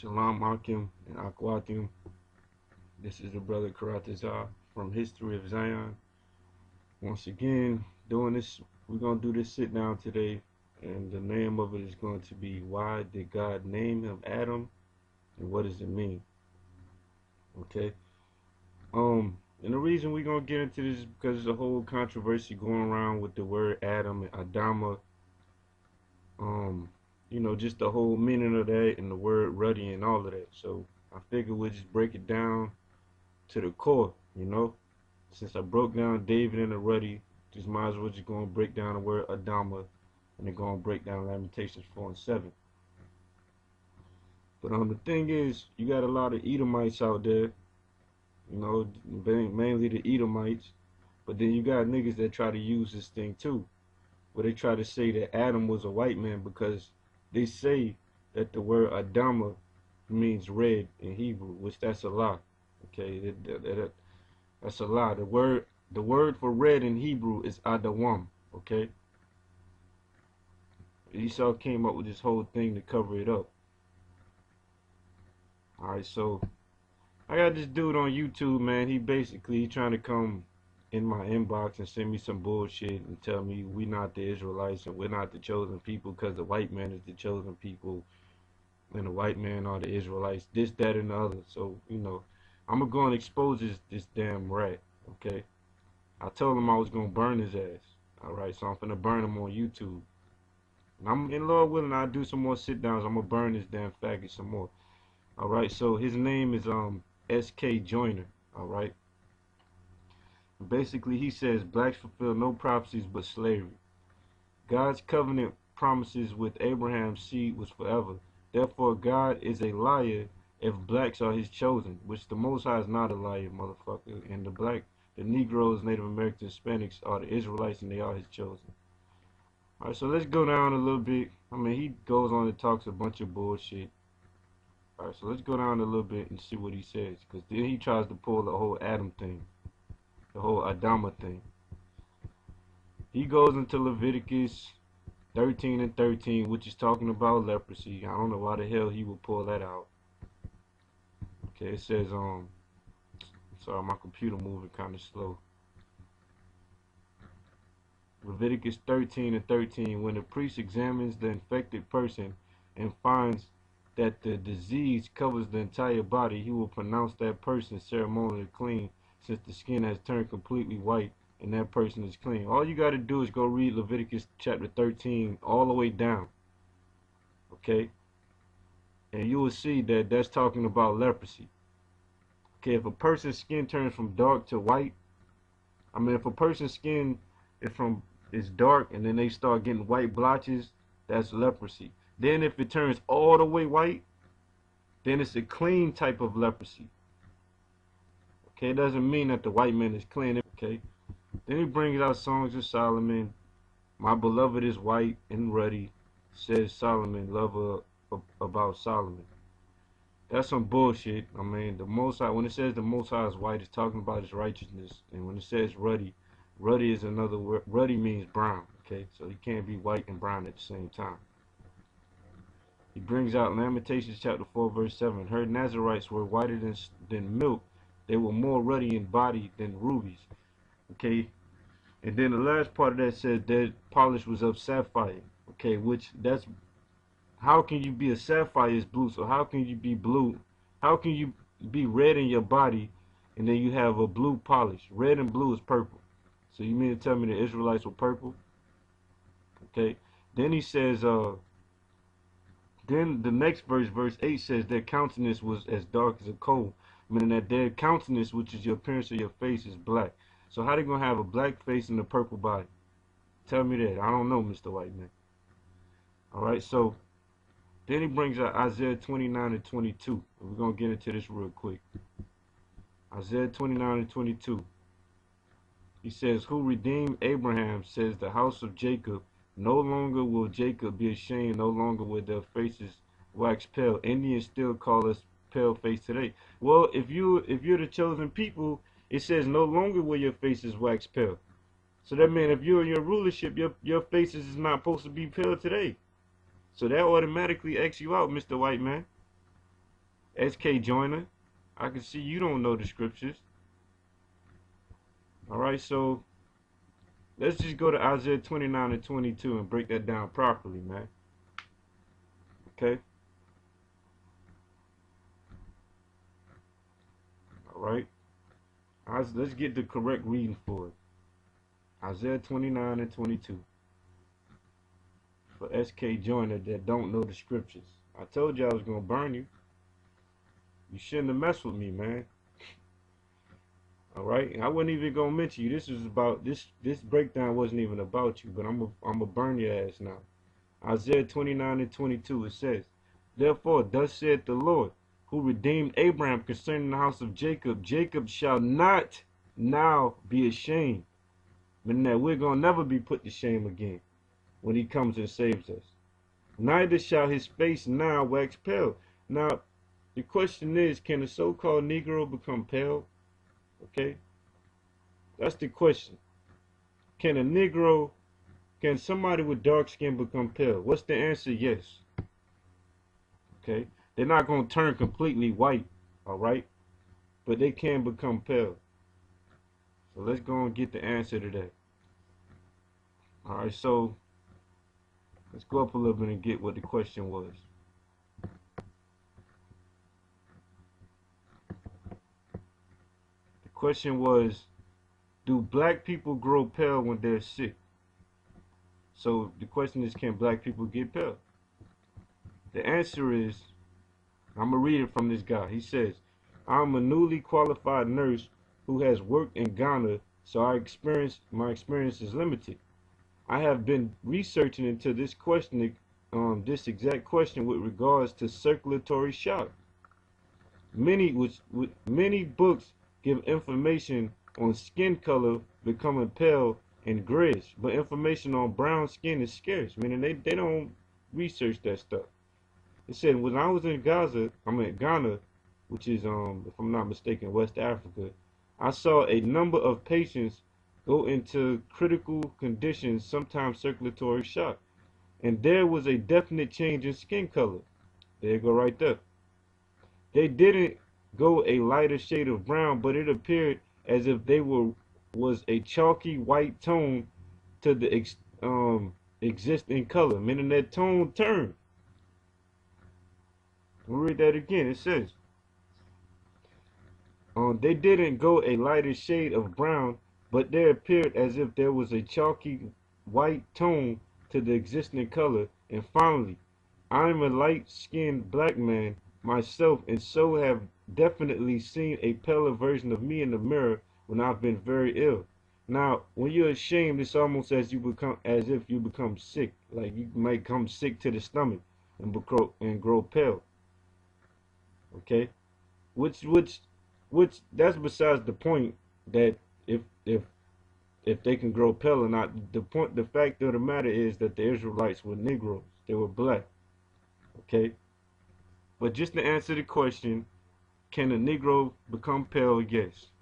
Shalom Akim and Akwatim. This is the brother CHAARAWTAZA from History of Zion. Once again, we're going to do this sit down today, and the name of it is going to be Why Did God Name Him Adam, and what does it mean? Okay. And the reason we're going to get into this is because there's a whole controversy going around with the word Adam and Adama. Just the whole meaning of that and the word ruddy and all of that. So I figured we'll just break it down to the core, Since I broke down David and the ruddy, just might as well just go and break down the word Adama and then go and break down Lamentations 4 and 7. But the thing is, you got a lot of Edomites out there, mainly the Edomites, but then you got niggas that try to use this thing too, where they try to say that Adam was a white man because they say that the word Adama means red in Hebrew, which that's a lie. Okay, that's a lie. The word for red in Hebrew is Adawam. Okay, Esau came up with this whole thing to cover it up. All right, so I got this dude on YouTube, man. He trying to come in my inbox and send me some bullshit and tell me we not the Israelites and we're not the chosen people because the white man is the chosen people and the white man are the Israelites, this, that, and the other. So, I'm gonna go and expose this damn rat, okay? I told him I was gonna burn his ass, alright? So I'm finna burn him on YouTube. And I'm, in Lord willing, I'll do some more sit-downs. I'm gonna burn this damn faggot some more. Alright, so his name is S.K. Joyner, alright? Basically, he says blacks fulfill no prophecies but slavery. God's covenant promises with Abraham's seed was forever. Therefore, God is a liar if blacks are his chosen, which the Most High is not a liar, motherfucker. And the Negroes, Native Americans, Hispanics are the Israelites and they are his chosen. Alright, so let's go down a little bit. He goes on and talks a bunch of bullshit. Alright, so let's go down a little bit and see what he says. Because then he tries to pull the whole Adam thing. The whole Adama thing. He goes into Leviticus 13 and 13, which is talking about leprosy. I don't know why the hell he would pull that out. Okay, it says, sorry, my computer moving kind of slow. Leviticus 13 and 13, when the priest examines the infected person and finds that the disease covers the entire body, he will pronounce that person ceremonially clean, since the skin has turned completely white and that person is clean. All you got to do is go read Leviticus chapter 13 all the way down. Okay? And you will see that that's talking about leprosy. Okay, if a person's skin turns from dark to white, if a person's skin is dark and then they start getting white blotches, that's leprosy. Then if it turns all the way white, then it's a clean type of leprosy. Okay, it doesn't mean that the white man is clean. Okay, then he brings out Songs of Solomon. My beloved is white and ruddy, says Solomon, lover about Solomon. That's some bullshit. The Most High, when it says the Most High is white, it's talking about his righteousness. And when it says ruddy, ruddy is another word. Ruddy means brown. Okay, so he can't be white and brown at the same time. He brings out Lamentations chapter 4 verse 7. Her Nazarites were whiter than milk. They were more ruddy in body than rubies. Okay. And then the last part of that says their polish was of sapphire. Okay, how can you be a sapphire is blue? So how can you be blue? How can you be red in your body and then you have a blue polish? Red and blue is purple. So you mean to tell me the Israelites were purple? Okay. Then he says, then the next verse 8 says their countenance was as dark as a coal. Meaning that their countenance, which is your appearance of your face, is black. So how they gonna have a black face and a purple body? Tell me that. I don't know, Mr. White Man. Alright, so then he brings out Isaiah 29 and 22. And we're gonna get into this real quick. Isaiah 29 and 22. He says, who redeemed Abraham, says the house of Jacob. No longer will Jacob be ashamed, no longer will their faces wax pale. Indians still call us pale face today. Well, if you're the chosen people, it says no longer will your faces wax pale. So that means if you're in your rulership, your faces is not supposed to be pale today. So that automatically X you out, Mr. White Man. SK Joiner, I can see you don't know the scriptures. Alright, so let's just go to Isaiah 29 and 22 and break that down properly, man. Okay? Alright? Let's get the correct reading for it. Isaiah 29 and 22. For SK Joiner that don't know the scriptures. I told you I was going to burn you. You shouldn't have messed with me, man. Alright? I wasn't even going to mention you. This is about, this breakdown wasn't even about you, but I'm going to burn your ass now. Isaiah 29 and 22, it says, Therefore, thus saith the Lord, who redeemed Abraham concerning the house of Jacob, Jacob shall not now be ashamed. Meaning that we're going to never be put to shame again when he comes and saves us. Neither shall his face now wax pale. Now, the question is, can a so-called Negro become pale? Okay? That's the question. Can somebody with dark skin become pale? What's the answer? Yes. Okay? They're not going to turn completely white, all right? But they can become pale. So let's go and get the answer to that. All right, so let's go up a little bit and get what the question was. The question was, do black people grow pale when they're sick? So the question is, can black people get pale? The answer is, I'm going to read it from this guy. He says, I'm a newly qualified nurse who has worked in Ghana, so my experience is limited. I have been researching into this question, this exact question with regards to circulatory shock. Many books give information on skin color becoming pale and grayish, but information on brown skin is scarce, meaning they don't research that stuff. It said, when I was in Ghana, which is, if I'm not mistaken, West Africa, I saw a number of patients go into critical conditions, sometimes circulatory shock, and there was a definite change in skin color. There you go right there. They didn't go a lighter shade of brown, but it appeared as if they was a chalky white tone to the existing color, meaning that tone turned. We'll read that again. It says, they didn't go a lighter shade of brown, but there appeared as if there was a chalky white tone to the existing color. And finally, I'm a light-skinned black man myself, and so have definitely seen a paler version of me in the mirror when I've been very ill. Now, when you're ashamed, it's almost as if you become sick, like you might come sick to the stomach and grow pale. Okay, which that's besides the point. That if they can grow pale or not, the fact of the matter is that the Israelites were Negroes. They were black. Okay, but just to answer the question, can a Negro become pale? Yes.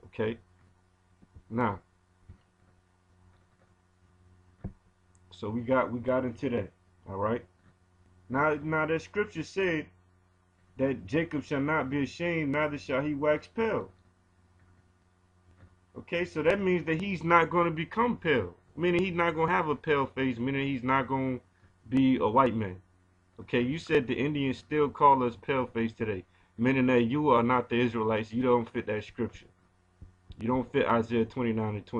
Okay. Now, so we got into that. All right. Now that scripture said that Jacob shall not be ashamed, neither shall he wax pale. Okay, so that means that he's not going to become pale, meaning he's not going to have a pale face, meaning he's not going to be a white man. Okay, you said the Indians still call us pale face today, meaning that you are not the Israelites. You don't fit that scripture. You don't fit Isaiah 29 and 20.